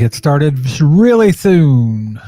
get started really soon.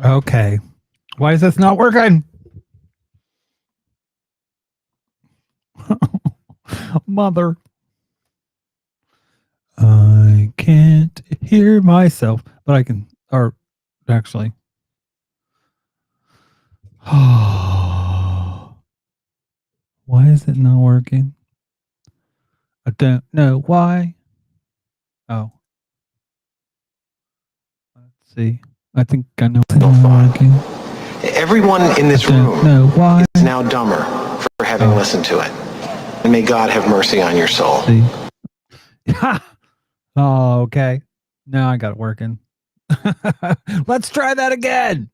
Okay. Why is this not working? Mother. I can't hear myself, but I can, or actually. Why is it not working? I don't know why. Oh. Let's see. I think I know it's not working. Everyone in this room is now dumber for having listened to it. And may God have mercy on your soul. Oh, okay. Now I got it working. Let's try that again.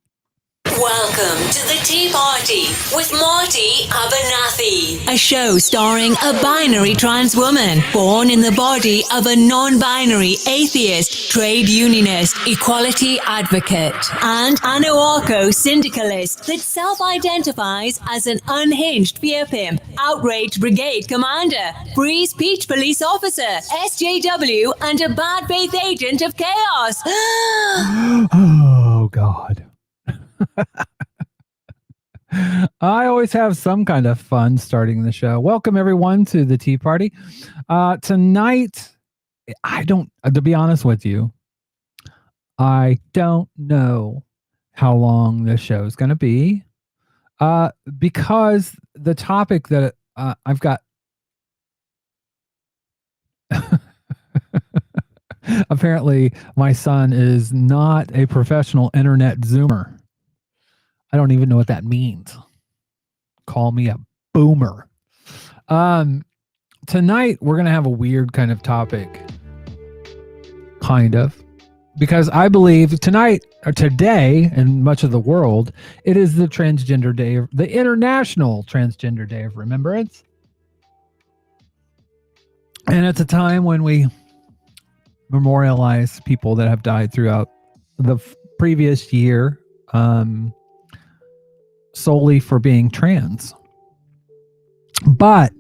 Welcome to the Tea Party with Marty Abernathy, a show starring a binary trans woman born in the body of a non-binary atheist, trade unionist, equality advocate, and anarcho syndicalist that self-identifies as an unhinged fear pimp, outraged brigade commander, Breeze Peach police officer, SJW, and a bad faith agent of chaos. Oh, God. I always have some kind of fun starting the show. Welcome everyone to the Tea Party. Tonight, I don't, to be honest with you, I don't know how long this show is going to be, because the topic that I've got, Apparently, my son is not a professional internet Zoomer. I don't even know what that means. Call me a boomer. Tonight, we're going to have a weird kind of topic. Kind of. Because I believe tonight, or today, in much of the world, it is the Transgender Day, the International Transgender Day of Remembrance. And it's a time when we memorialize people that have died throughout the previous year, solely for being trans. But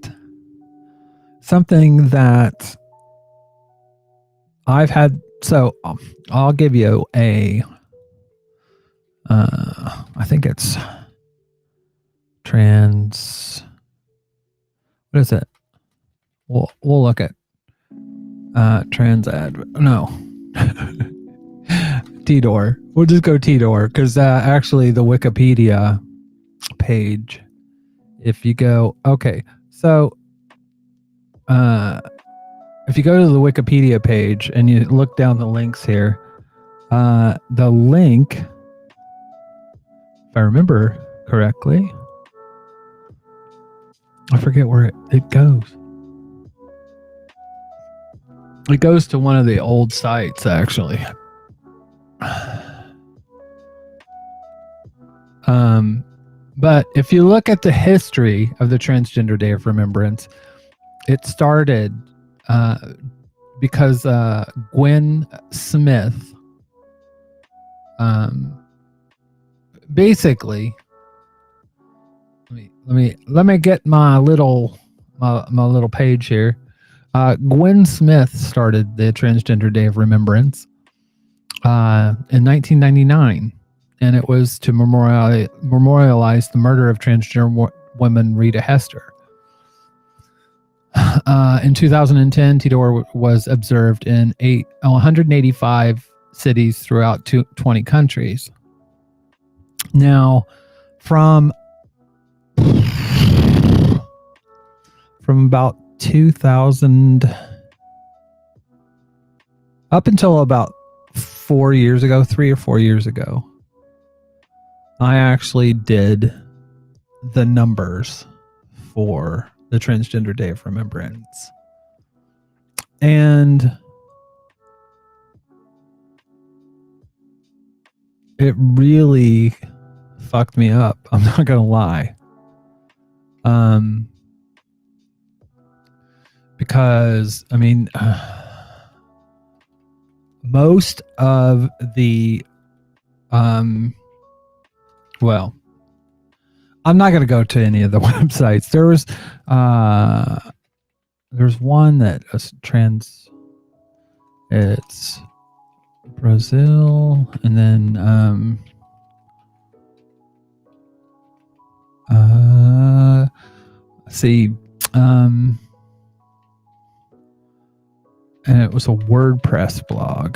something that I've had, so I'll give you a, I think it's trans, what is it? We'll look at trans ad. No. TDOR. We'll just go TDOR because actually the Wikipedia page, if you go, okay, so if you go to the Wikipedia page and you look down the links here, the link, if I remember correctly, I forget where it goes. It goes to one of the old sites, actually. But if you look at the history of the Transgender Day of Remembrance, it started because Gwen Smith basically let me get my little page here. Gwen Smith started the Transgender Day of Remembrance in 1999, and it was to memorialize the murder of transgender woman Rita Hester. In 2010, TDOR was observed in 185 cities throughout 20 countries. Now, from about 2000 up until about 4 years ago, 3 or 4 years ago, I actually did the numbers for the Transgender Day of Remembrance. And it really fucked me up. I'm not going to lie. Because, I mean, most of the, well, I'm not going to go to any of the websites. There's one that is it's Brazil, and then, see, and it was a WordPress blog.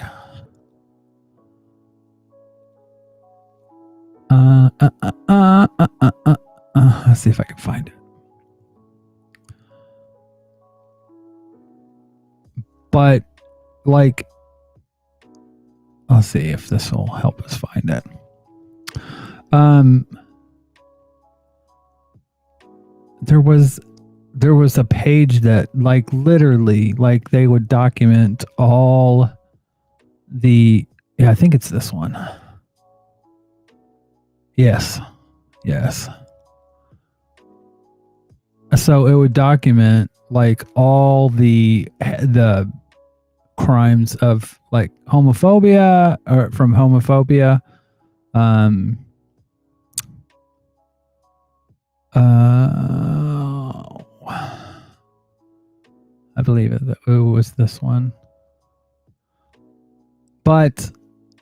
Let's see if I can find it. But, like, I'll see if this will help us find it. There was a page that, like, literally, like, they would document all the, yeah, I think it's this one. Yes. So it would document, like, all the crimes of, like, homophobia, or from homophobia, I believe it was this one. But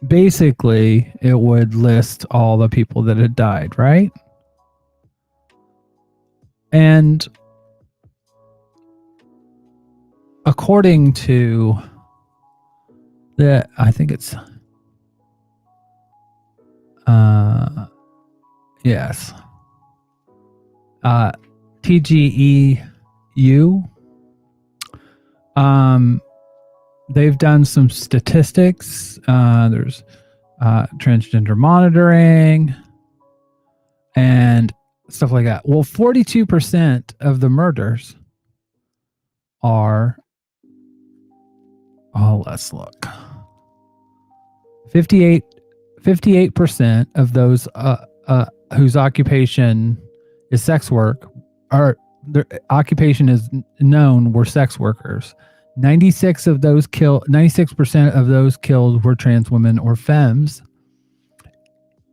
basically, it would list all the people that had died, right? And according to I think it's, yes, TGEU, they've done some statistics. There's transgender monitoring and stuff like that. Well, 42% of the murders are, let's look. 58% of those whose occupation is sex work, or their occupation is known, were sex workers. 96% of those killed were trans women or femmes.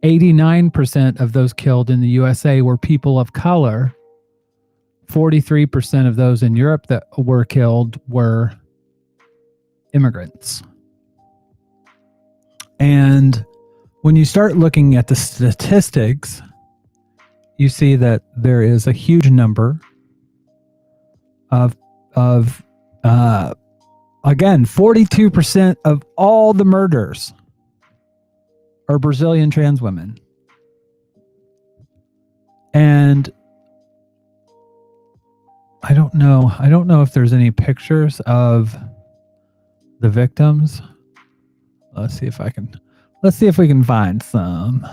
89% of those killed in the USA were people of color. 43% of those in Europe that were killed were immigrants. And when you start looking at the statistics, you see that there is a huge number of again, 42% of all the murders are Brazilian trans women. And I don't know if there's any pictures of the victims. Let's see if we can find some.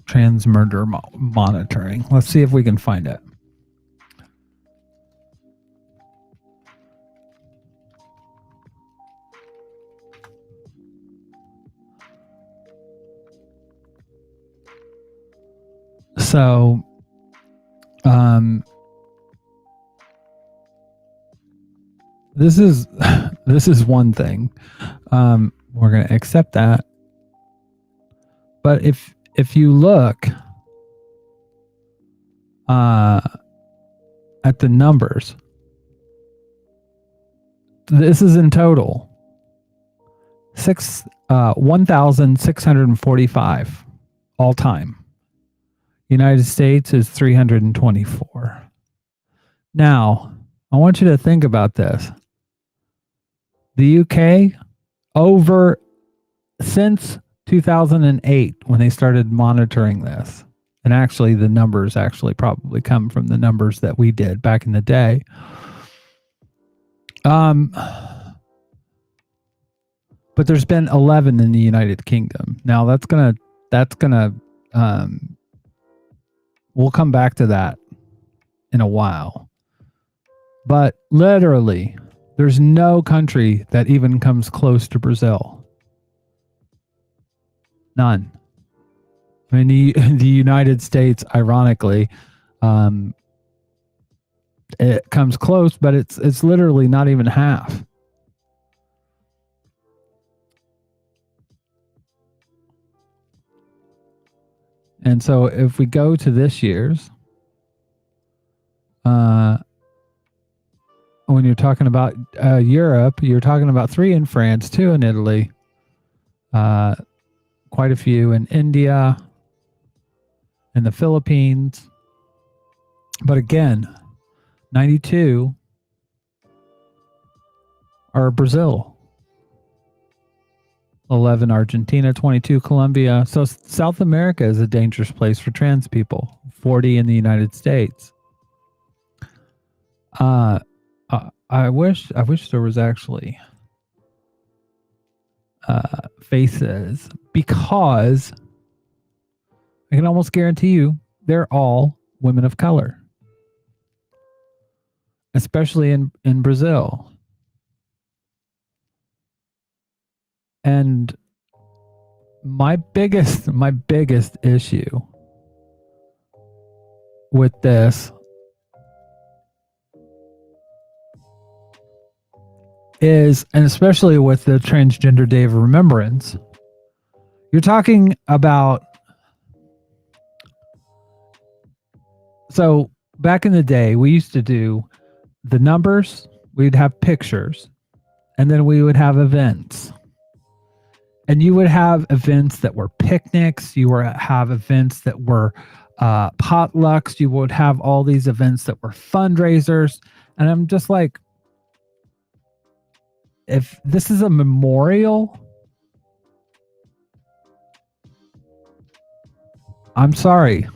Trans murder monitoring. Let's see if we can find it. So, this is one thing. We're going to accept that. But if you look at the numbers, this is in total 1,645 all time. United States is 324. Now, I want you to think about this. The UK, since 2008, when they started monitoring this, and actually the numbers probably come from the numbers that we did back in the day. But there's been 11 in the United Kingdom. Now that's gonna we'll come back to that in a while. But literally, there's no country that even comes close to Brazil. None. I mean, the United States, ironically, it comes close, but it's literally not even half. And so if we go to this year's, when you're talking about Europe, you're talking about 3 in France, 2 in Italy, quite a few in India and the Philippines. But again, 92 are Brazil. 11 Argentina, 22 Colombia. So South America is a dangerous place for trans people. 40 in the United States. I wish there was actually faces, because I can almost guarantee you they're all women of color, especially in Brazil. And my biggest issue with this is, and especially with the Transgender Day of Remembrance, you're talking about, so back in the day, we used to do the numbers, we'd have pictures, and then we would have events. And you would have events that were picnics. You would have events that were potlucks. You would have all these events that were fundraisers. And I'm just like, if this is a memorial I'm sorry.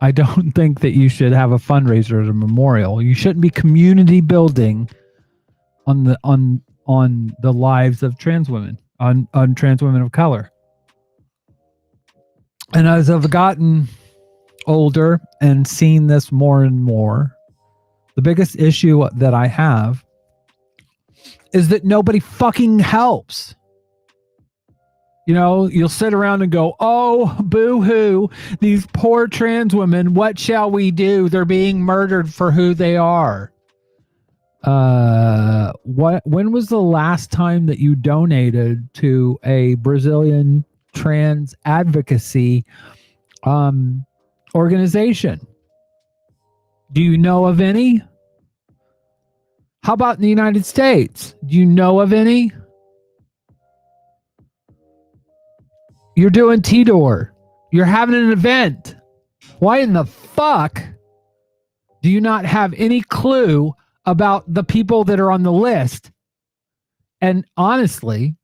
I don't think that you should have a fundraiser at a memorial. You shouldn't be community building on the lives of trans women, on trans women of color. And as I've gotten older and seen this more and more, the biggest issue that I have is that nobody fucking helps. You know, you'll sit around and go, oh, boo-hoo, these poor trans women, what shall we do? They're being murdered for who they are. When was the last time that you donated to a Brazilian trans advocacy organization? Do you know of any? How about in the United States? Do you know of any? You're doing T-Door. You're having an event. Why in the fuck do you not have any clue about the people that are on the list? And honestly,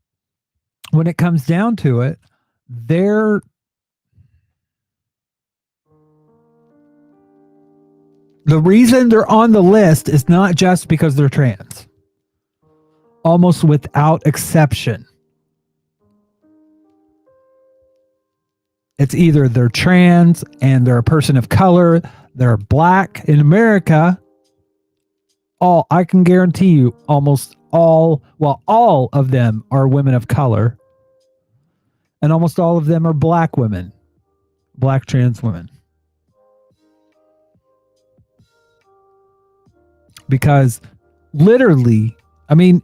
when it comes down to it, the reason they're on the list is not just because they're trans. Almost without exception. It's either they're trans and they're a person of color, they're black. In America, I can guarantee you almost all of them are women of color. And almost all of them are black women, black trans women. Because literally, I mean,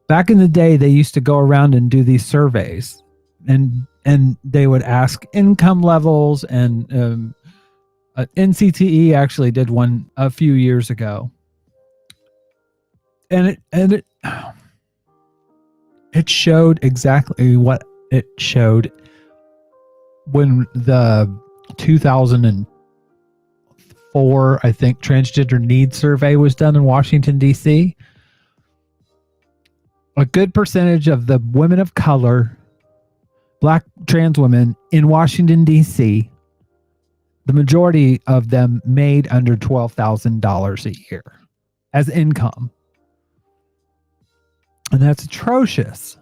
back in the day, they used to go around and do these surveys, and they would ask income levels, and NCTE actually did one a few years ago, and it showed exactly what it showed when the 2004, I think, transgender needs survey was done in Washington, D.C. A good percentage of the women of color, black trans women in Washington, D.C., the majority of them made under $12,000 a year as income. And that's atrocious.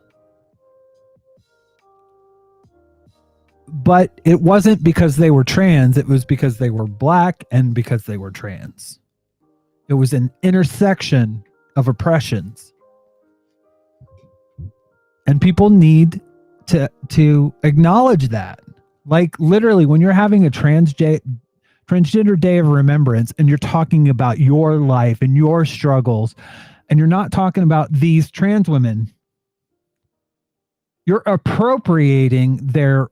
But it wasn't because they were trans. It was because they were black and because they were trans. It was an intersection of oppressions. And people need to acknowledge that. Like literally, when you're having a Transgender Day of Remembrance and you're talking about your life and your struggles, and you're not talking about these trans women, you're appropriating their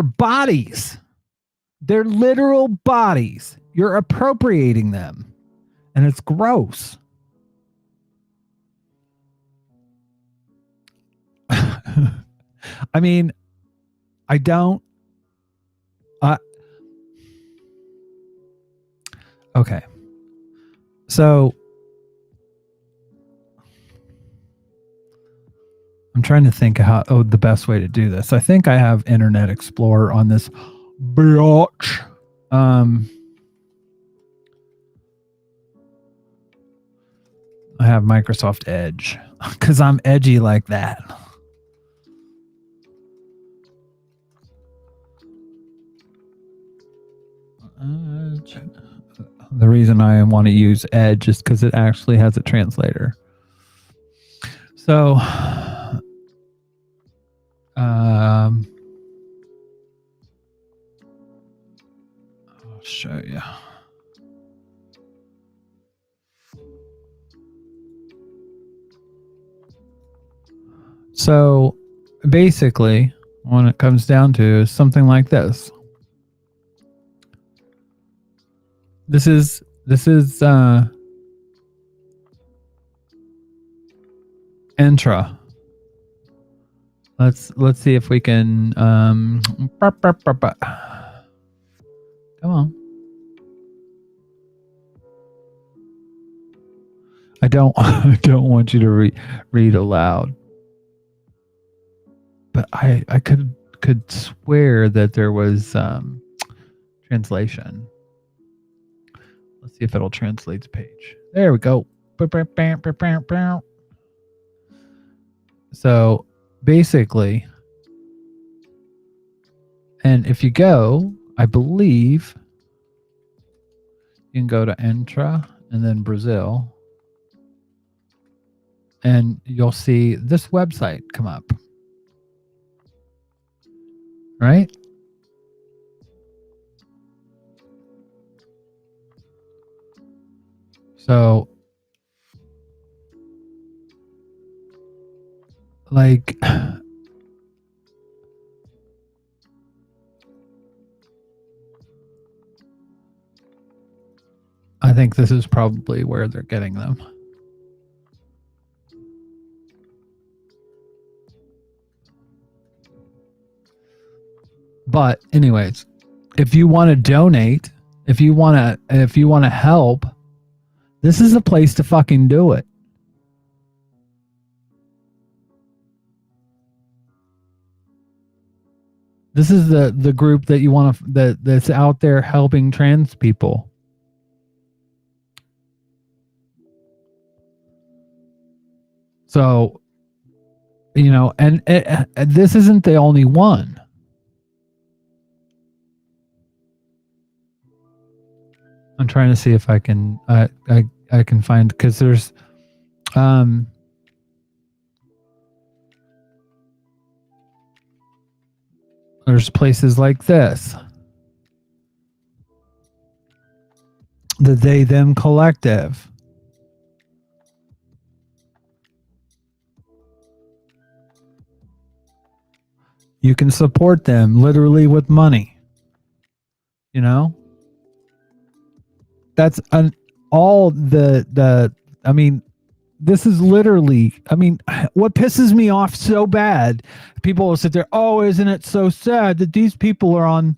bodies, their literal bodies. You're appropriating them, and it's gross. I mean, okay. So I'm trying to think how the best way to do this. I think I have Internet Explorer on this bitch. I have Microsoft Edge because I'm edgy like that. The reason I want to use Edge is because it actually has a translator. So, I'll show you. So, basically, when it comes down to is something like this. This is Entra. Let's see if we can come on. I don't want you to read aloud. But I could could swear that there was translation. Let's see if it'll translate the page. There we go. So basically, and if you go, I believe you can go to Entra and then Brazil, and you'll see this website come up. Right? So, like, I think this is probably where they're getting them. But anyways, if you want to donate, if you want to help, this is a place to fucking do it. This is the group that you want to that's out there helping trans people. So, you know, and this isn't the only one. I'm trying to see if I can I can find, because there's places like this, the They Them Collective. You can support them literally with money. You know? That's all the I mean, this is literally, I mean, what pisses me off so bad, people will sit there, oh, isn't it so sad that these people are on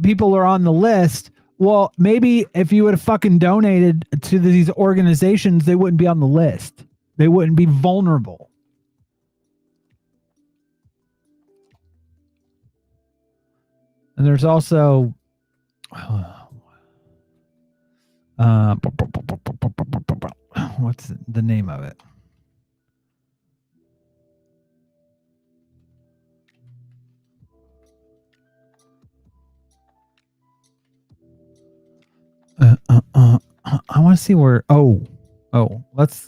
people are on the list. Well, maybe if you would have fucking donated to these organizations, they wouldn't be on the list. They wouldn't be vulnerable. And there's also what's the name of it? I want to see where. Let's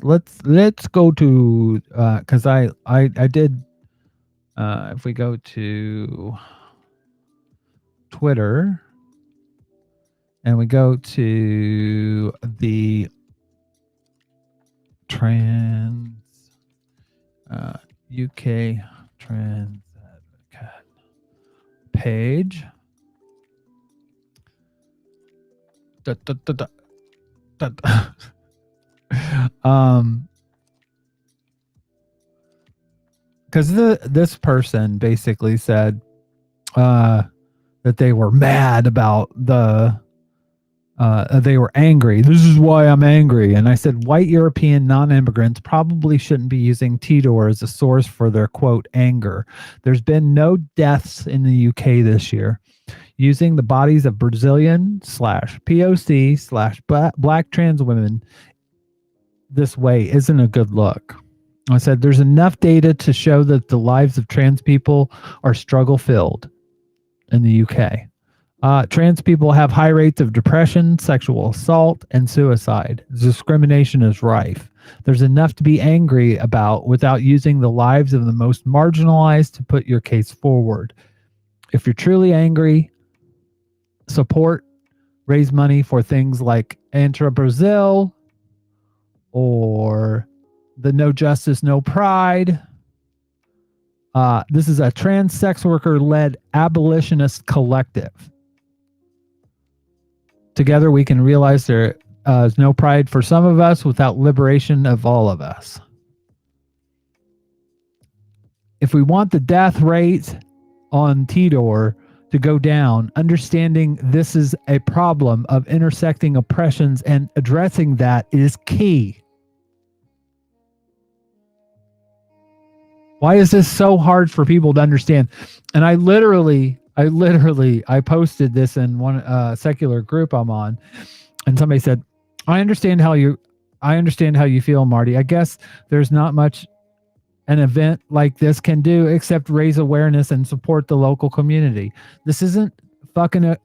go to because I did. If we go to Twitter and we go to the trans UK trans advocate page. Because this person basically said that they were mad about they were angry. This is why I'm angry. And I said, white European non-immigrants probably shouldn't be using TDOR as a source for their, quote, anger. There's been no deaths in the UK this year. Using the bodies of Brazilian /POC black trans women this way isn't a good look. I said, there's enough data to show that the lives of trans people are struggle-filled in the UK. Trans people have high rates of depression, sexual assault, and suicide. Discrimination is rife. There's enough to be angry about without using the lives of the most marginalized to put your case forward. If you're truly angry, support, raise money for things like Intra Brazil or the No Justice, No Pride. This is a trans sex worker-led abolitionist collective. Together we can realize there is no pride for some of us without liberation of all of us. If we want the death rate on TDOR to go down, understanding this is a problem of intersecting oppressions and addressing that is key. Why is this so hard for people to understand? And I posted this in one secular group I'm on, and somebody said, I understand how you feel, Marty. I guess there's not much an event like this can do except raise awareness and support the local community. This isn't fucking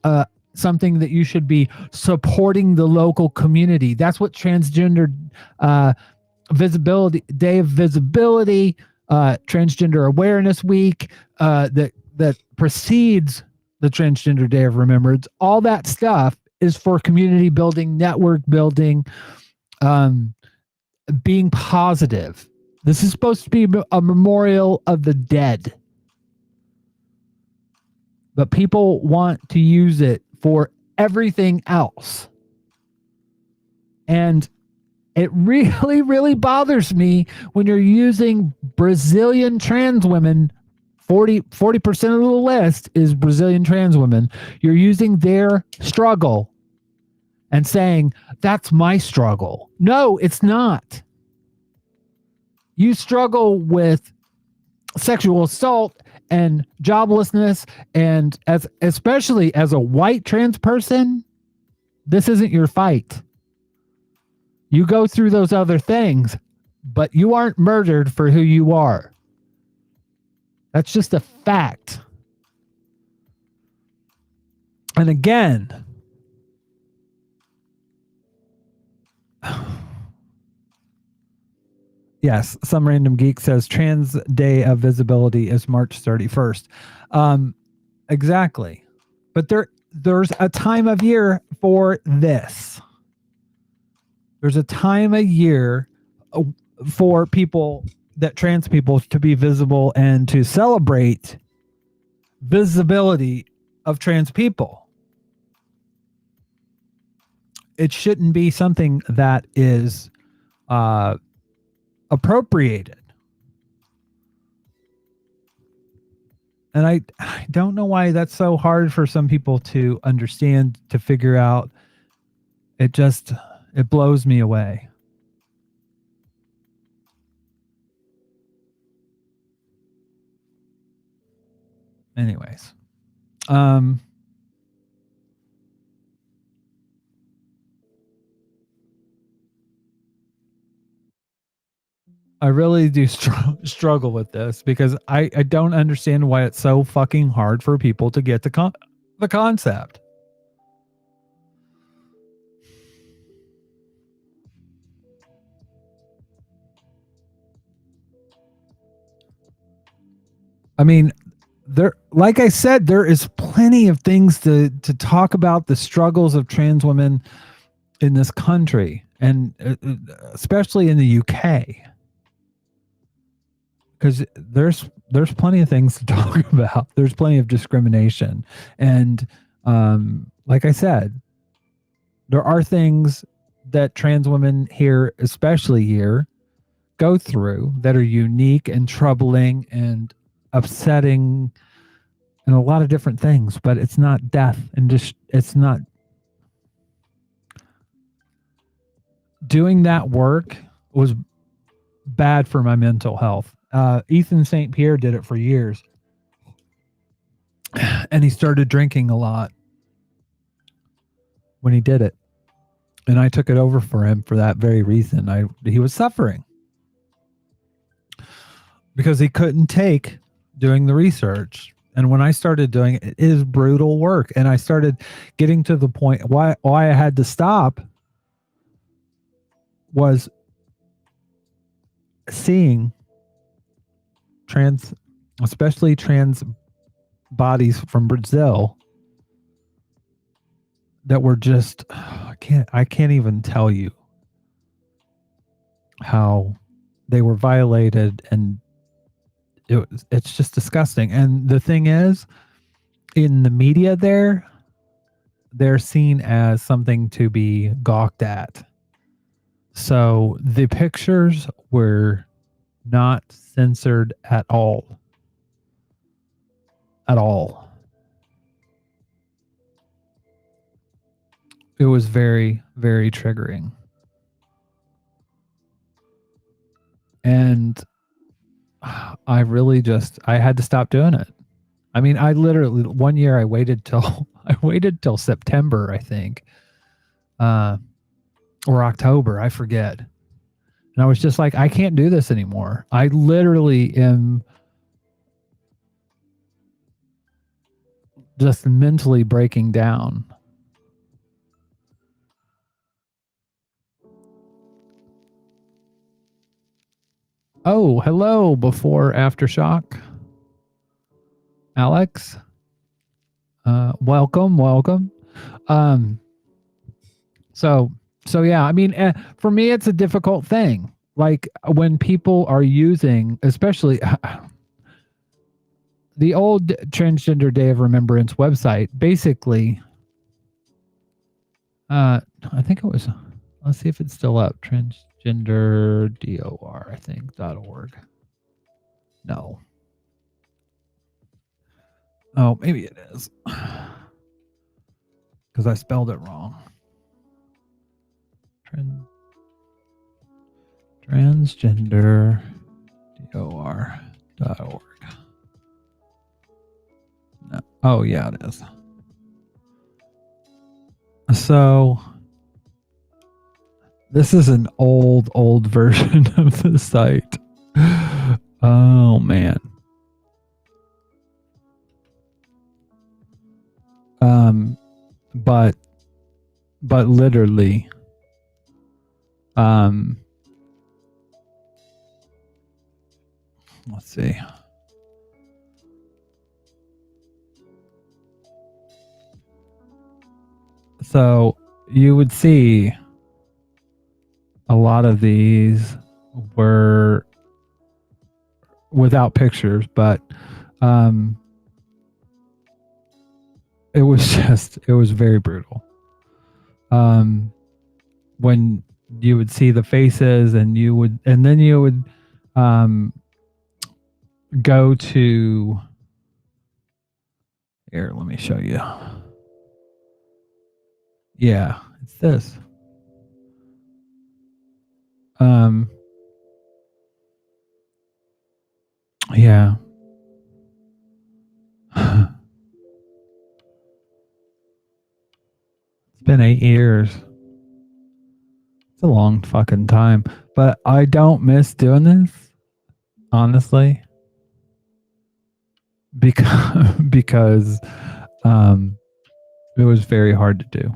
something that you should be supporting the local community. That's what Transgender Visibility Day of Visibility, Transgender Awareness Week, that precedes the Transgender Day of Remembrance. All that stuff is for community building, network building, being positive. This is supposed to be a memorial of the dead. But people want to use it for everything else. And it really, really bothers me when you're using Brazilian trans women. 40% of the list is Brazilian trans women. You're using their struggle and saying, that's my struggle. No, it's not. You struggle with sexual assault and joblessness, and especially as a white trans person, this isn't your fight. You go through those other things, but you aren't murdered for who you are. That's just a fact. And again, yes, some random geek says Trans Day of Visibility is March 31st. Exactly. But there's a time of year for this. There's a time of year for people, that trans people, to be visible and to celebrate visibility of trans people. It shouldn't be something that is appropriated. And I don't know why that's so hard for some people to understand, to figure out. It blows me away. Anyways, I really do struggle with this, because I don't understand why it's so fucking hard for people to get the concept. I mean, like I said, there is plenty of things to talk about the struggles of trans women in this country, and especially in the UK, because there's plenty of things to talk about. There's plenty of discrimination, and like I said, there are things that trans women here, especially here, go through that are unique and troubling and upsetting, and a lot of different things. But it's not death, and just it's not. Doing that work was bad for my mental health. Ethan St. Pierre did it for years, and he started drinking a lot when he did it. And I took it over for him for that very reason. He was suffering because he couldn't take doing the research. And when I started doing it, it is brutal work. And I started getting to the point why I had to stop was seeing especially trans bodies from Brazil that were just, I can't even tell you how they were violated, and it's just disgusting. And the thing is, in the media they're seen as something to be gawked at. So the pictures were not censored at all. At all. It was very, very triggering. And I really I had to stop doing it. I mean, I literally, one year I waited till September, I think, or October, I forget. And I was just like, I can't do this anymore. I literally am just mentally breaking down. Oh, hello, before Aftershock. Alex. Welcome. So yeah, I mean, for me, it's a difficult thing. Like when people are using, especially the old Transgender Day of Remembrance website, basically, I think it was, let's see if it's still up, transgenderdor, I think, .org. No. Oh, maybe it is. Because I spelled it wrong. transgenderdor.org. No. Oh, yeah, it is. So this is an old version of the site. Oh, man. But literally, let's see. So you would see a lot of these were without pictures, but it was very brutal. When you would see the faces and then you would go to here, let me show you. Yeah, it's this. Yeah. It's been 8 years. It's a long fucking time. But I don't miss doing this, honestly. Because it was very hard to do.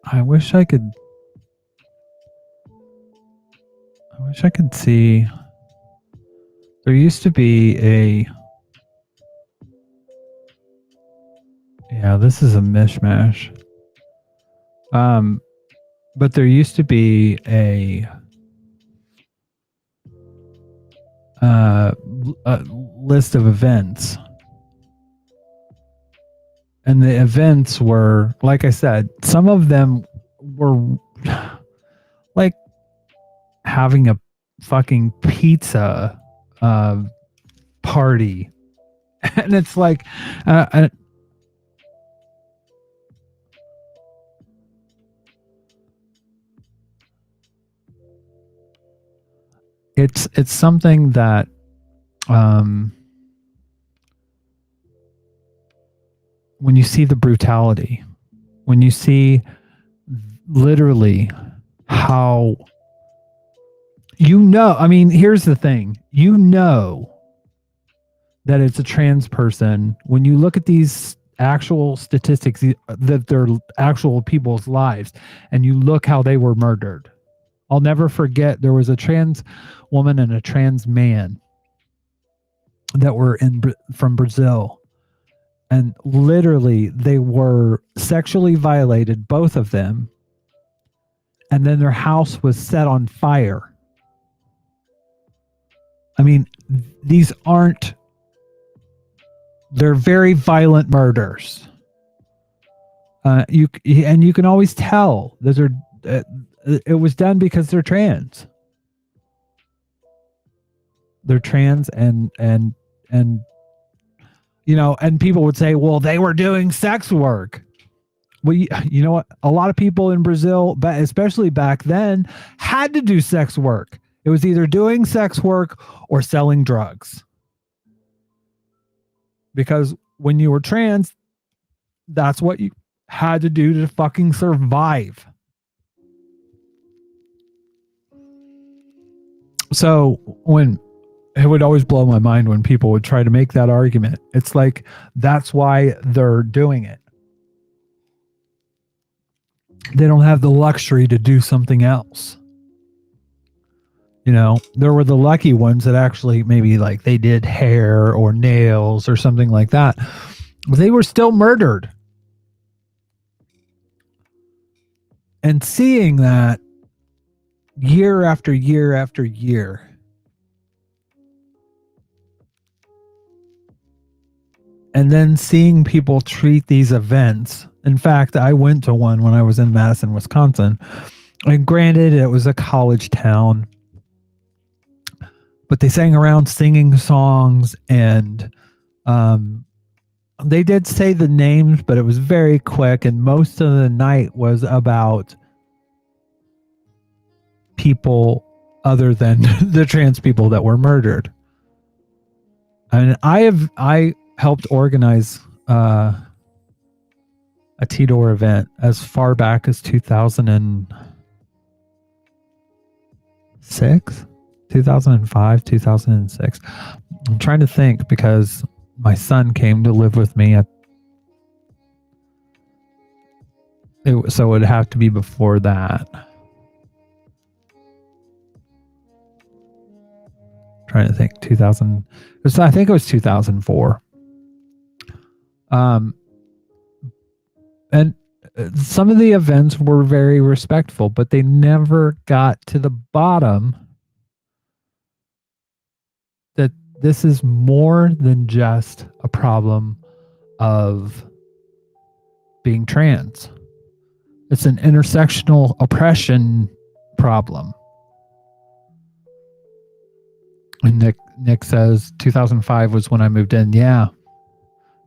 I wish I could see. There used to be a. Yeah, this is a mishmash. But there used to be a list of events. And the events were, like I said, some of them were like having a fucking pizza party. And it's like, it's something that when you see the brutality, when you see literally how, I mean, here's the thing, that it's a trans person when you look at these actual statistics, that they're actual people's lives, and you look how they were murdered. I'll never forget, there was a trans woman and a trans man that were from Brazil. And literally, they were sexually violated, both of them. And then their house was set on fire. I mean, these they're very violent murders. You can always tell those are, it was done because they're trans. They're trans and and people would say, well, they were doing sex work. Well, you know what? A lot of people in Brazil, especially back then, had to do sex work. It was either doing sex work or selling drugs. Because when you were trans, that's what you had to do to fucking survive. So when it would always blow my mind when people would try to make that argument. It's like, that's why they're doing it. They don't have the luxury to do something else. You know, there were the lucky ones that actually maybe like they did hair or nails or something like that. But they were still murdered. And seeing that year after year after year, and then seeing people treat these events. In fact, I went to one when I was in Madison, Wisconsin. And granted, it was a college town. But they sang around singing songs, and they did say the names, but it was very quick. And most of the night was about people other than the trans people that were murdered. And I helped organize a TDOR event as far back as 2006, 2005, 2006. I'm trying to think because my son came to live with me so it would have to be before that. Trying to think, I think it was 2004. And some of the events were very respectful, but they never got to the bottom that this is more than just a problem of being trans. It's an intersectional oppression problem. And Nick says 2005 was when I moved in. Yeah.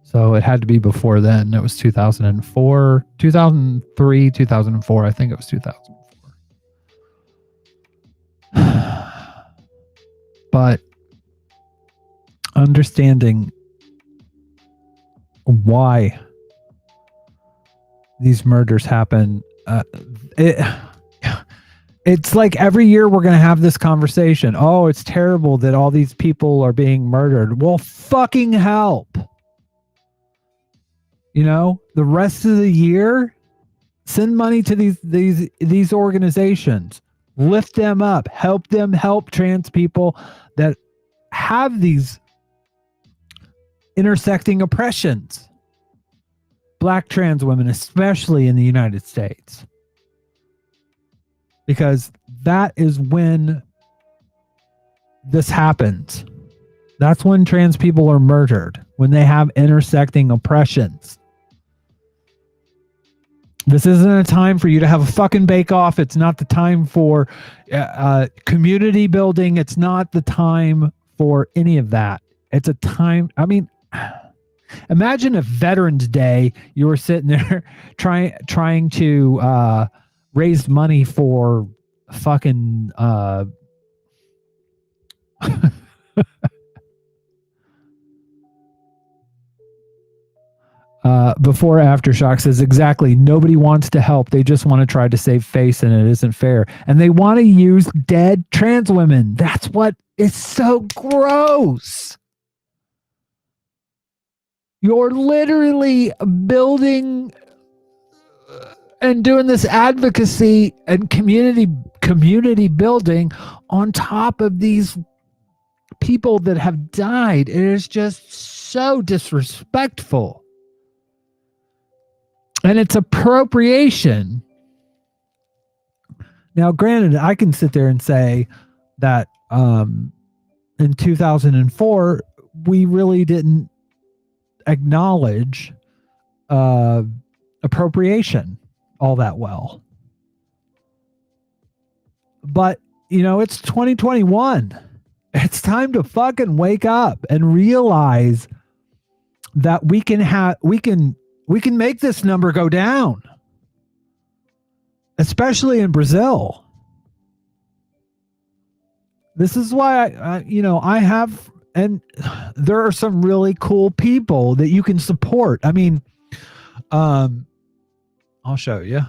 So it had to be before then. It was 2004, 2003, 2004. I think it was 2004. But understanding why these murders happen, it's like every year we're going to have this conversation. Oh, it's terrible that all these people are being murdered. Well, fucking help. You know, the rest of the year, send money to these organizations, lift them up, help trans people that have these intersecting oppressions. Black trans women, especially in the United States. Because that is when this happens. That's when trans people are murdered, when they have intersecting oppressions. This isn't a time for you to have a fucking bake-off. It's not the time for community building. It's not the time for any of that. It's a time, I mean, imagine if Veterans Day, you were sitting there trying to raise money for fucking before Aftershock says exactly, nobody wants to help. They just want to try to save face, and it isn't fair. And they want to use dead trans women. That's what is so gross. You're literally building and doing this advocacy and community building on top of these people that have died. It is just so disrespectful. And it's appropriation. Now, granted, I can sit there and say that in 2004, we really didn't acknowledge appropriation all that well. But, you know, it's 2021. It's time to fucking wake up and realize that we can make this number go down, especially in Brazil. This is why I have, and there are some really cool people that you can support. I mean, I'll show you.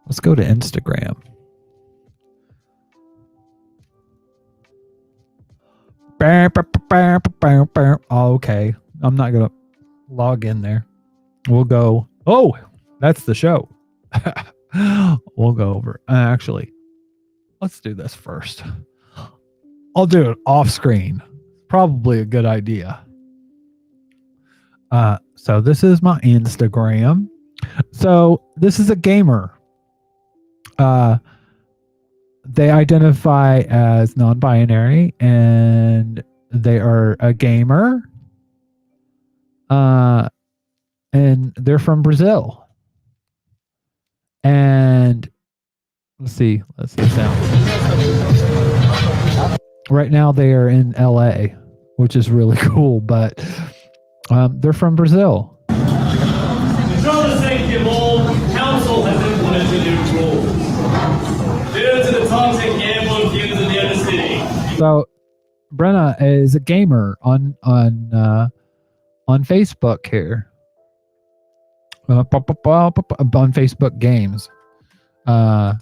Let's go to Instagram. Okay, I'm not gonna log in there. We'll go. Oh, that's the show. We'll go over. Actually, let's do this first. I'll do it off screen. Probably a good idea. So this is my Instagram. So this is a gamer. They identify as non-binary and they are a gamer. And they're from Brazil. And let's see sound. Right now they are in LA, which is really cool, but they're from Brazil. Council has implemented new rules due to the toxic gambling views of the other city. So Brenna is a gamer on Facebook here. On Facebook games. I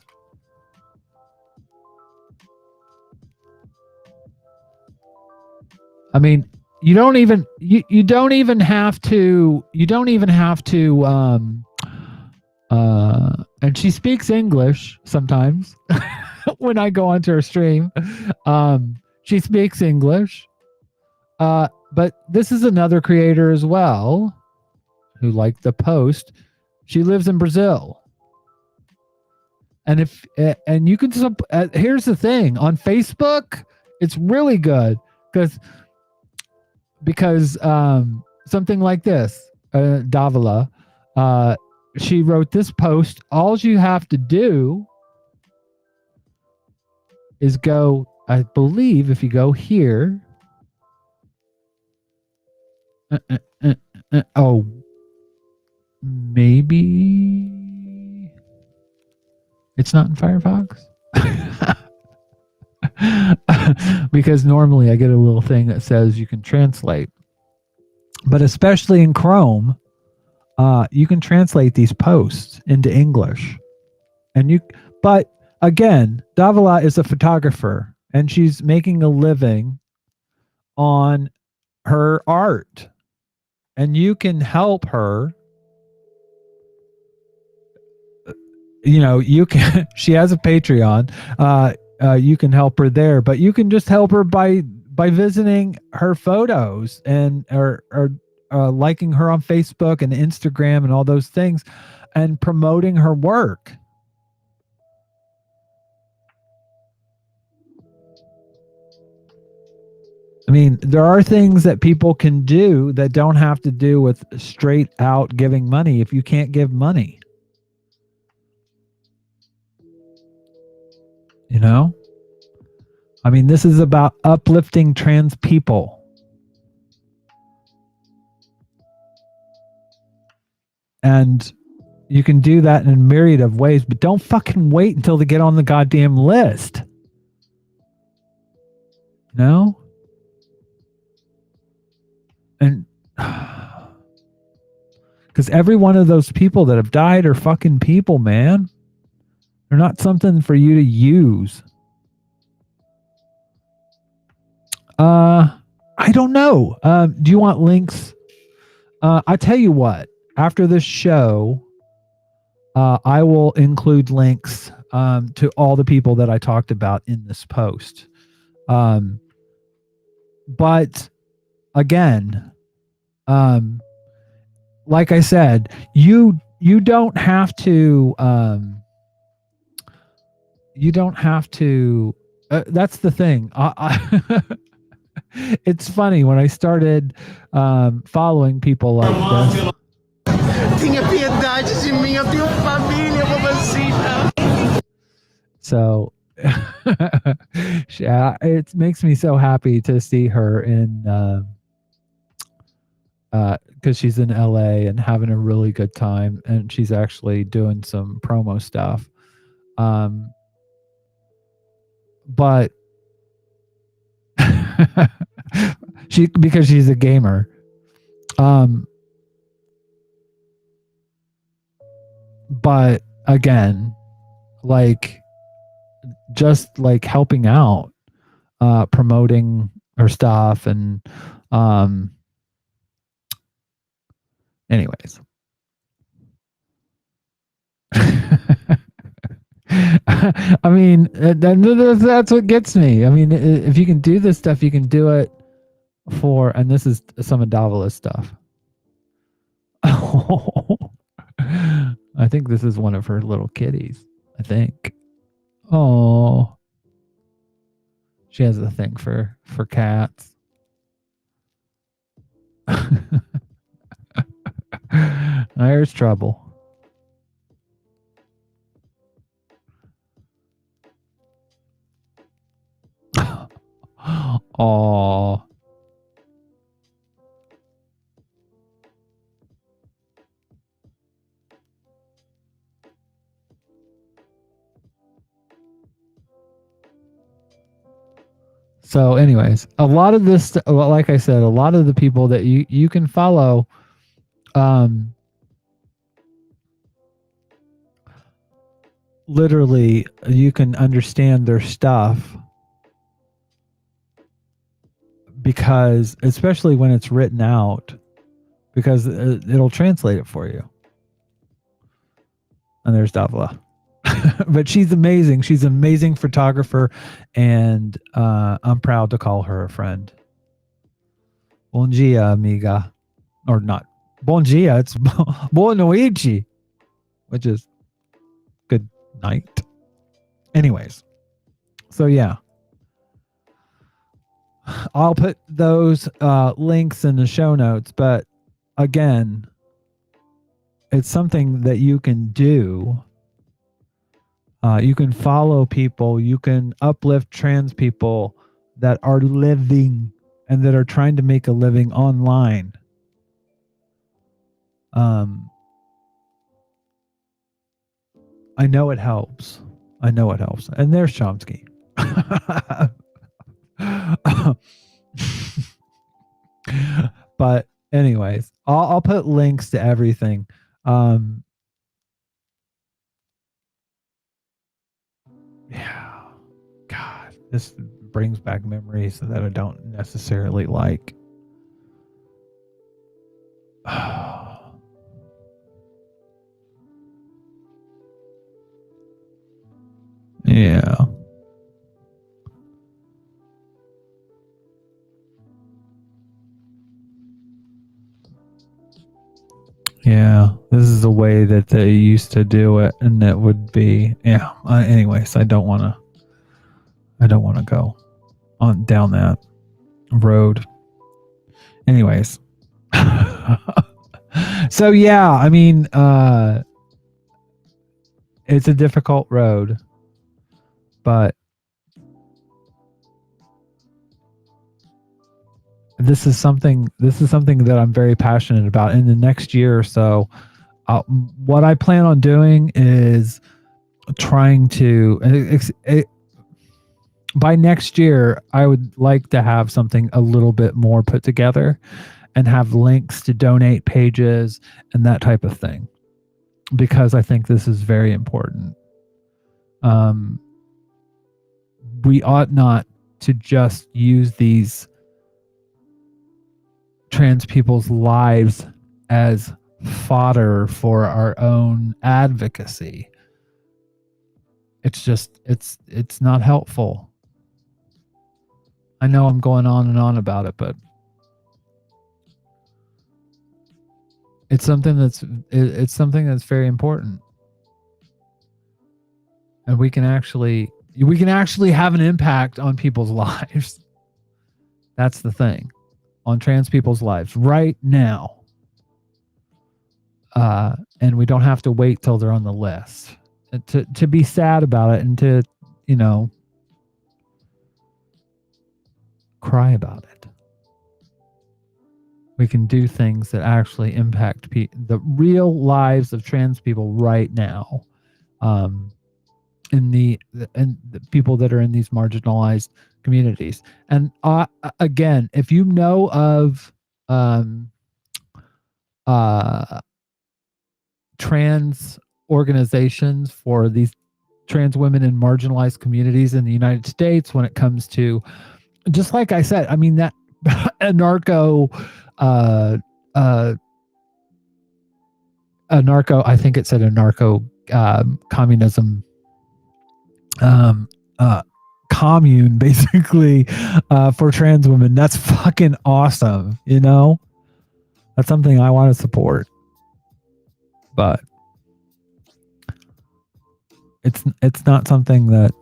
mean, you don't even have to and she speaks English sometimes when I go onto her stream. She speaks English. But this is another creator as well who liked the post. She lives in Brazil. And you can here's the thing, on Facebook, it's really good because something like this, Davila, she wrote this post. All you have to do is go, I believe if you go here, oh, maybe it's not in Firefox. Because normally I get a little thing that says you can translate, but especially in Chrome, you can translate these posts into English. But again, Davila is a photographer and she's making a living on her art, and you can help her. You can. She has a Patreon. You can help her there, but you can just help her by visiting her photos and or liking her on Facebook and Instagram and all those things, and promoting her work. I mean, there are things that people can do that don't have to do with straight out giving money if you can't give money. I mean, this is about uplifting trans people. And you can do that in a myriad of ways, but don't fucking wait until they get on the goddamn list. No? And because every one of those people that have died are fucking people, man. They're not something for you to use. I don't know. Do you want links? I tell you what, after this show, I will include links to all the people that I talked about in this post. But again, like I said, you don't have to that's the thing. It's funny when I started following people like this. So it makes me so happy to see her in because she's in LA and having a really good time, and she's actually doing some promo stuff. But because she's a gamer. But again, like, just like helping out, promoting her stuff, and anyways. I mean, that's what gets me. I mean, if you can do this stuff, you can do it for, and this is some of Davala's stuff. I think this is one of her little kitties. I think. Oh, she has a thing for cats. There's trouble. Oh. So anyways, a lot of this, like I said, a lot of the people that you can follow, literally you can understand their stuff, because especially when it's written out, because it'll translate it for you. And there's Davala. But she's amazing. She's an amazing photographer, and I'm proud to call her a friend. Bon dia, amiga. Or not. Bon dia, it's buonoichi, which is good night. Anyways. So yeah. I'll put those links in the show notes, but again, it's something that you can do. You can follow people, you can uplift trans people that are living and that are trying to make a living online. I know it helps. And there's Chomsky. But anyways, I'll put links to everything. Yeah, God, this brings back memories that I don't necessarily like. Yeah. Yeah, this is the way that they used to do it, and it would be, yeah. Anyways, I don't want to go on down that road. Anyways, so yeah, I mean, it's a difficult road, but this is something that I'm very passionate about. In the next year or so, what I plan on doing is trying to, by next year, I would like to have something a little bit more put together and have links to donate pages and that type of thing, because I think this is very important. We ought not to just use these trans people's lives as fodder for our own advocacy. It's just, it's not helpful. I know I'm going on and on about it, but it's something that's very important. And we can actually have an impact on people's lives. That's the thing. On trans people's lives right now. And we don't have to wait till they're on the list to be sad about it and to, cry about it. We can do things that actually impact the real lives of trans people right now. in the people that are in these marginalized communities. And again, if you know of trans organizations for these trans women in marginalized communities in the United States, when it comes to, just like I said, I mean, that anarcho I think it said anarcho communism commune, basically, for trans women. That's fucking awesome. You know, that's something I want to support, but it's not something that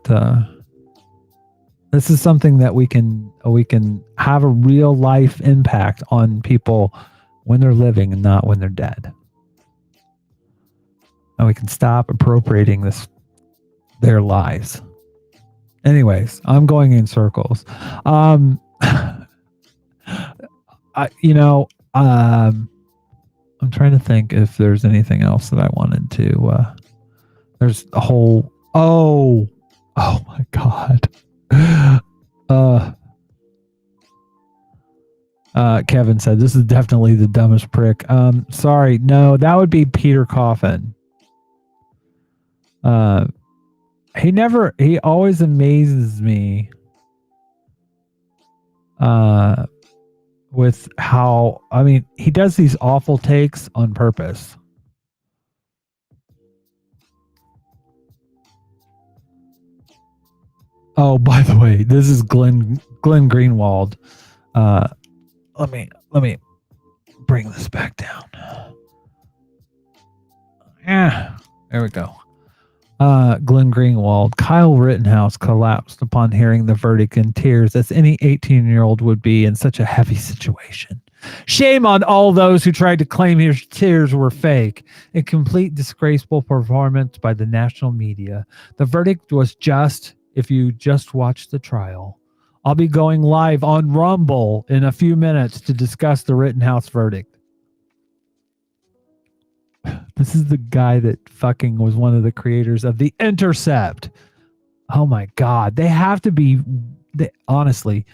this is something that we can have a real life impact on people when they're living and not when they're dead. And we can stop appropriating their lives. Anyways, I'm going in circles. I'm trying to think if there's anything else that I wanted to. There's a whole. Oh my God. Kevin said this is definitely the dumbest prick. Sorry, no, that would be Peter Coffin. He always amazes me with how, I mean, he does these awful takes on purpose. Oh, by the way, this is Glenn Greenwald. Let me bring this back down. Yeah, there we go. Glenn Greenwald. Kyle Rittenhouse collapsed upon hearing the verdict in tears, as any 18-year-old would be in such a heavy situation. Shame on all those who tried to claim his tears were fake. A complete disgraceful performance by the national media. The verdict was just, if you just watched the trial. I'll be going live on Rumble in a few minutes to discuss the Rittenhouse verdict. This is the guy that fucking was one of the creators of The Intercept. Oh my God. They have to be, honestly,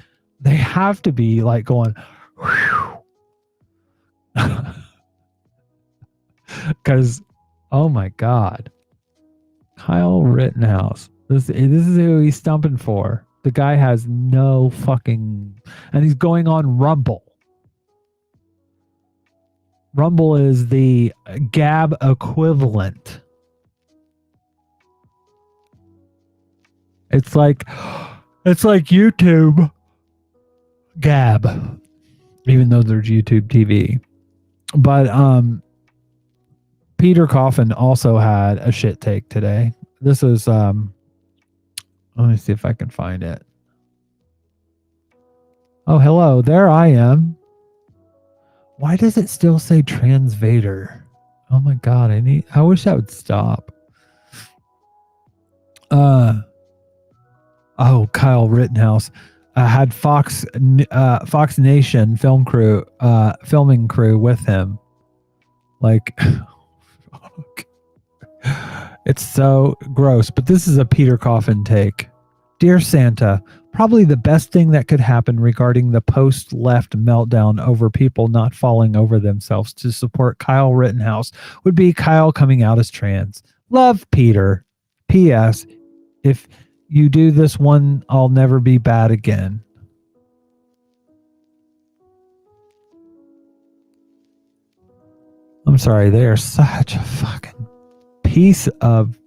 they have to be like going, because, oh my God. Kyle Rittenhouse. This is who he's stumping for. The guy has no fucking, and he's going on Rumble. Rumble is the Gab equivalent. It's like YouTube Gab, even though there's YouTube TV. But Peter Coffin also had a shit take today. This is let me see if I can find it. Oh, hello, there I am. Why does it still say Transvader? Oh my God, I wish that would stop. Oh, Kyle Rittenhouse had Fox Nation filming crew with him. Like, it's so gross, but this is a Peter Coffin take. Dear Santa, probably the best thing that could happen regarding the post-left meltdown over people not falling over themselves to support Kyle Rittenhouse would be Kyle coming out as trans. Love, Peter. P.S. If you do this one, I'll never be bad again. I'm sorry, they are such a fucking piece of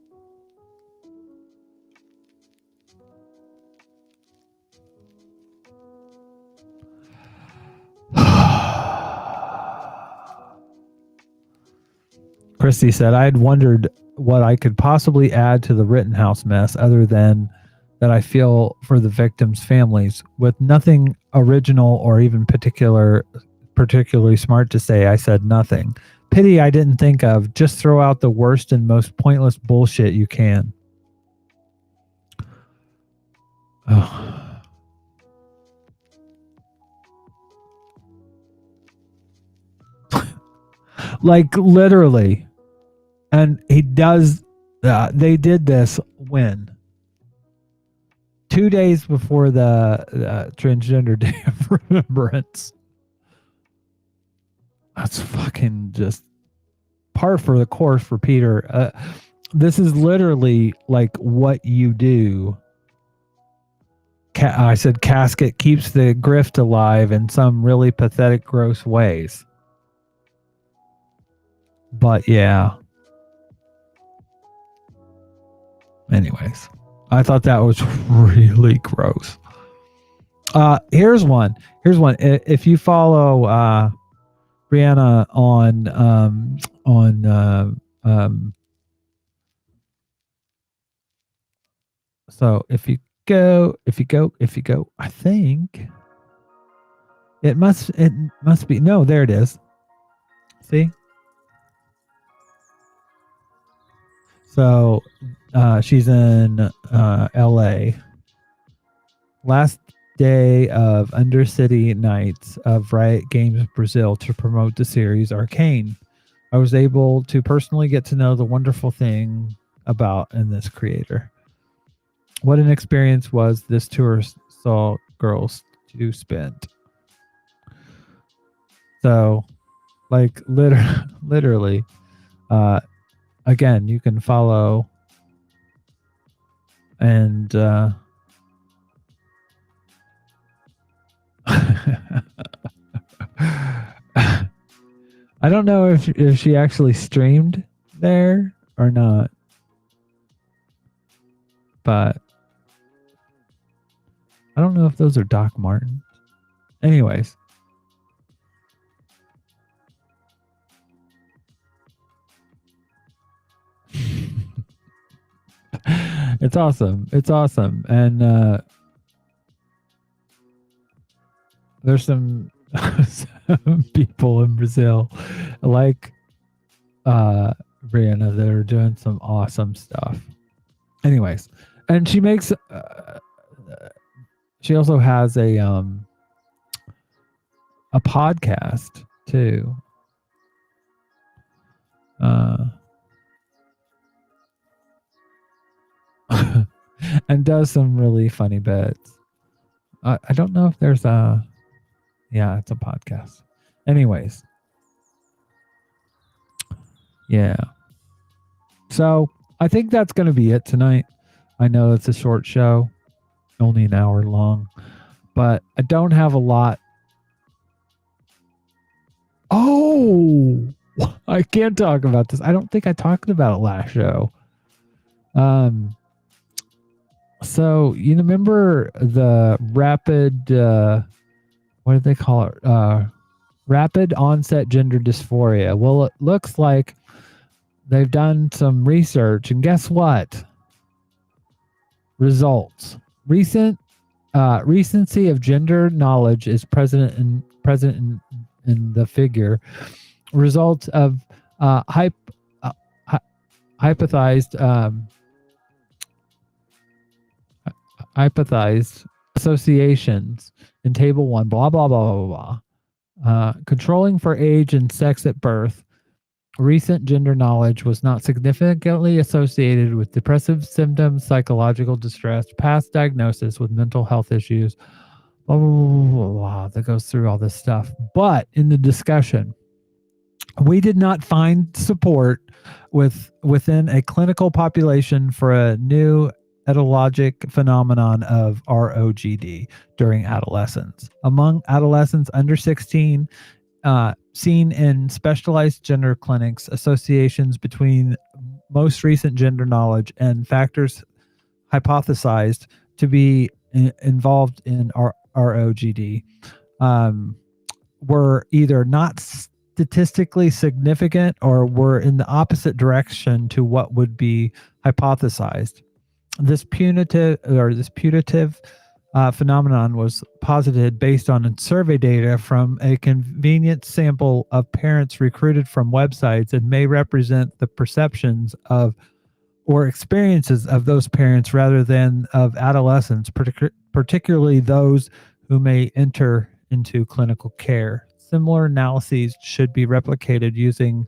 Christy said, I had wondered what I could possibly add to the Rittenhouse mess other than that I feel for the victims' families. With nothing original or even particularly smart to say, I said nothing. Pity I didn't think of. Just throw out the worst and most pointless bullshit you can. Oh. Like literally. And he does, they did this When? 2 days before the Transgender Day of Remembrance. That's fucking just par for the course for Peter. This is literally like what you do. I said casket keeps the grift alive in some really pathetic, gross ways. But yeah. Anyways, I thought that was really gross. Here's one. If you follow Brianna so if you go, I think it must be, no, there it is. See? So she's in LA. Last day of Undercity Nights of Riot Games Brazil to promote the series Arcane. I was able to personally get to know the wonderful thing about in this creator. What an experience was this tour saw girls to spend. So, like, literally, again, you can follow and I don't know if she actually streamed there or not, but I don't know if those are Doc Martens. Anyways. It's awesome. And there's some people in Brazil like Brianna that are doing some awesome stuff. Anyways, and she makes she also has a podcast too. And does some really funny bits. I don't know if there's a... Yeah, it's a podcast. Anyways. Yeah. So, I think that's going to be it tonight. I know it's a short show. Only an hour long. But I don't have a lot. Oh! I can't talk about this. I don't think I talked about it last show. So, you remember the rapid... what do they call it? Rapid onset gender dysphoria. Well, it looks like they've done some research, and guess what? Results. Recency of gender knowledge is present in the figure. Results of hypothesized associations in table 1, blah blah blah blah blah. Controlling for age and sex at birth. Recent gender knowledge was not significantly associated with depressive symptoms, psychological distress, past diagnosis with mental health issues. Blah, blah, blah, blah, blah. That goes through all this stuff. But in the discussion, we did not find support within a clinical population for a new etiologic phenomenon of ROGD during adolescence. Among adolescents under 16, seen in specialized gender clinics, associations between most recent gender knowledge and factors hypothesized to be involved in ROGD were either not statistically significant or were in the opposite direction to what would be hypothesized. This putative phenomenon was posited based on survey data from a convenient sample of parents recruited from websites and may represent the perceptions of or experiences of those parents rather than of adolescents, particularly those who may enter into clinical care. Similar analyses should be replicated using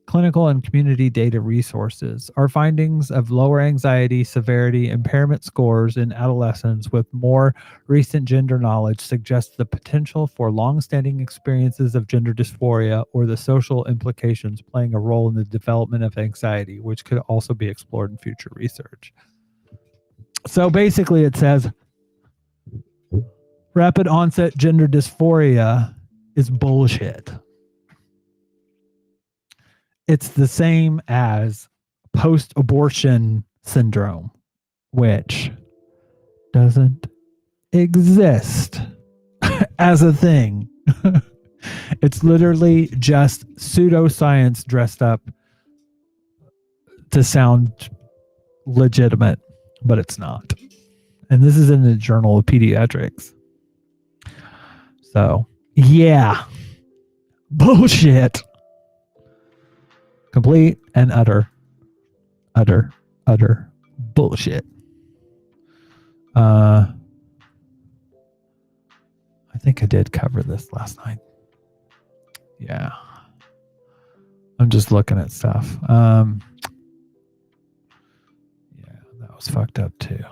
clinical and community data resources. Our findings of lower anxiety, severity, impairment scores in adolescents with more recent gender knowledge suggest the potential for long-standing experiences of gender dysphoria or the social implications playing a role in the development of anxiety, which could also be explored in future research. So basically it says rapid onset gender dysphoria is bullshit. It's the same as post-abortion syndrome, which doesn't exist as a thing. It's literally just pseudoscience dressed up to sound legitimate, but it's not. And this is in the Journal of Pediatrics. So, yeah. Bullshit. Complete and utter bullshit. I think I did cover this last night. Yeah. I'm just looking at stuff. Yeah, that was fucked up too.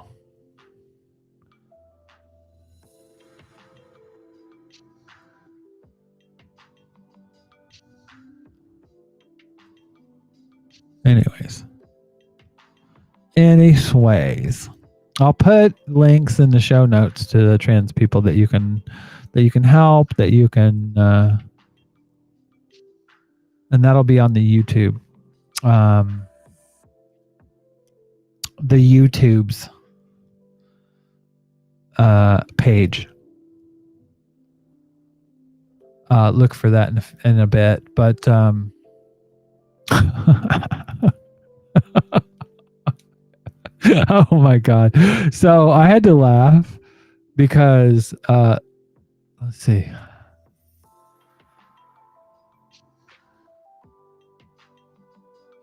Anyways, I'll put links in the show notes to the trans people that you can help, that you can, and that'll be on the YouTube, the YouTube's page. Look for that in a bit, but oh my God. So I had to laugh because let's see.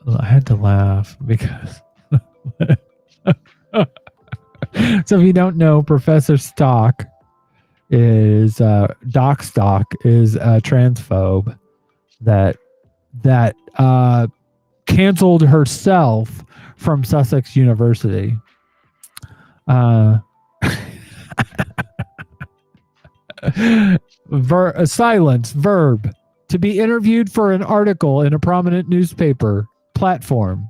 I had to laugh because so if you don't know, Professor Stock is Doc Stock is a transphobe that canceled herself from Sussex University. Silence, verb, to be interviewed for an article in a prominent newspaper platform.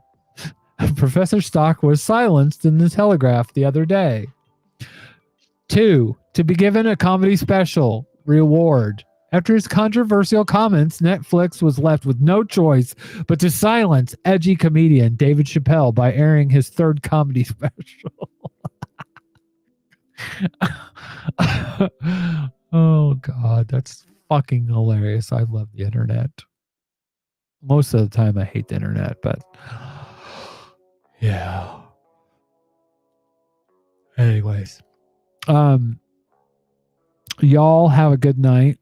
Professor Stock was silenced in the Telegraph the other day. 2, to be given a comedy special reward. After his controversial comments, Netflix was left with no choice but to silence edgy comedian David Chappelle by airing his 3rd comedy special. Oh, God, that's fucking hilarious. I love the internet. Most of the time, I hate the internet, but yeah. Anyways, y'all have a good night.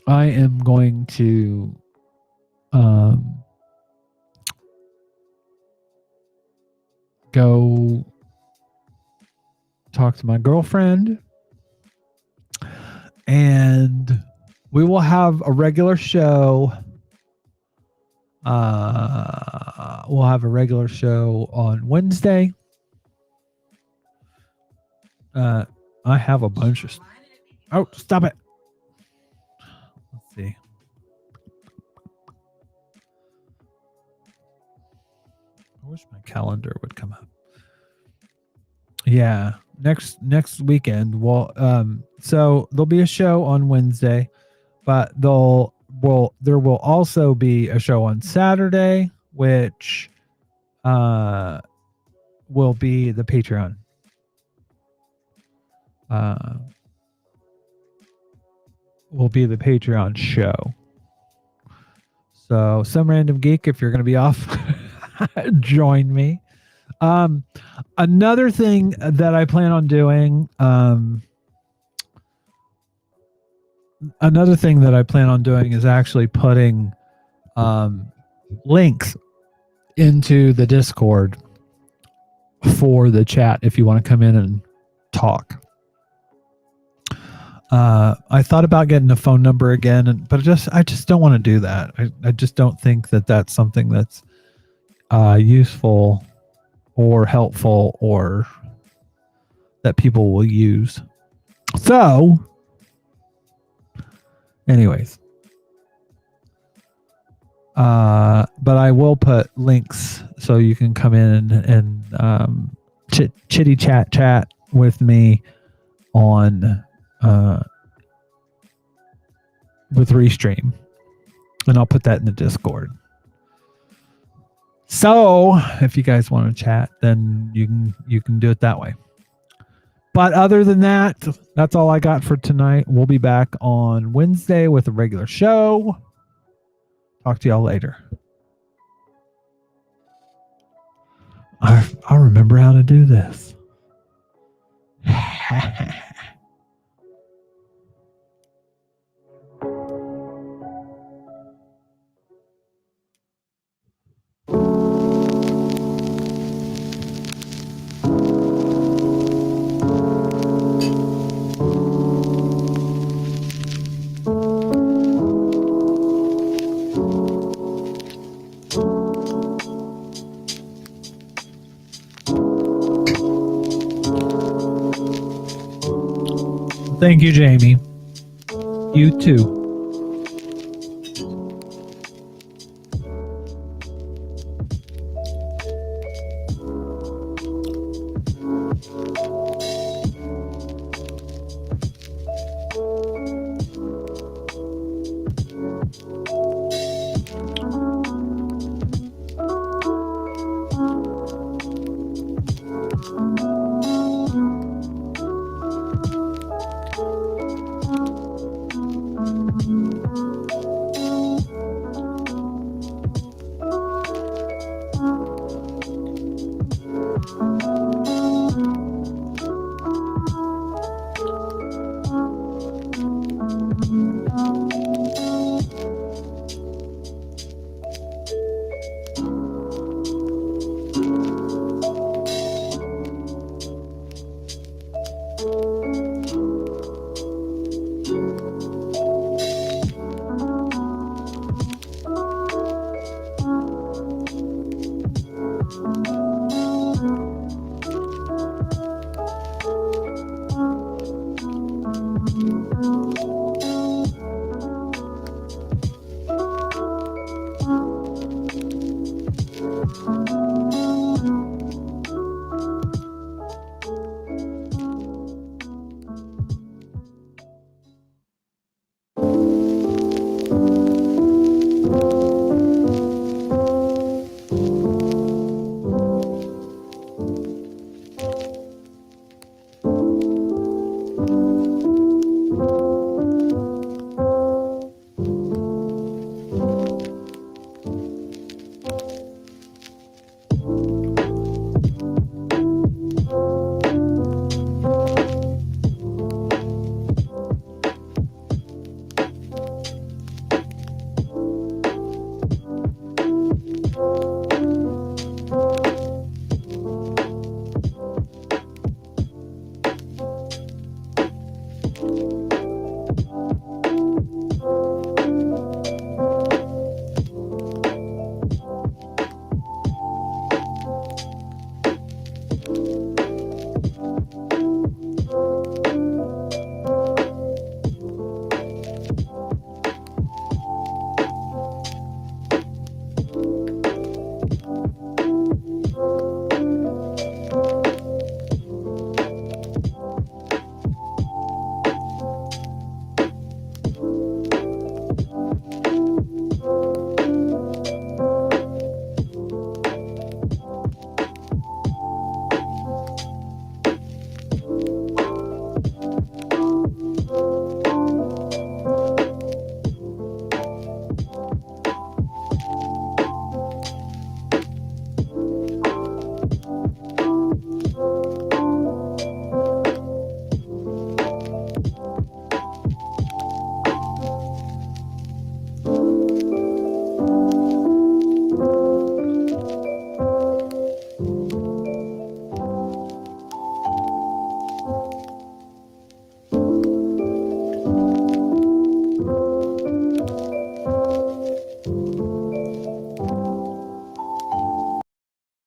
I am going to go talk to my girlfriend, and we will have a regular show. We'll have a regular show on Wednesday. I have a bunch of... Oh, stop it. Let's see. I wish my calendar would come up. Yeah, next weekend. Well, so there'll be a show on Wednesday, but there will also be a show on Saturday, which will be the Patreon. Will be the Patreon show. So some random geek, if you're going to be off, join me. Another thing that I plan on doing, is actually putting links into the Discord for the chat if you want to come in and talk. I thought about getting a phone number again, but I just don't want to do that. I just don't think that that's something that's useful or helpful or that people will use. So, anyways, but I will put links so you can come in and chitty chat with me on with Restream, and I'll put that in the Discord. So if you guys want to chat, then you can do it that way. But other than that, that's all I got for tonight. We'll be back on Wednesday with a regular show. Talk to y'all later. I'll remember how to do this. Thank you, Jamie. You too.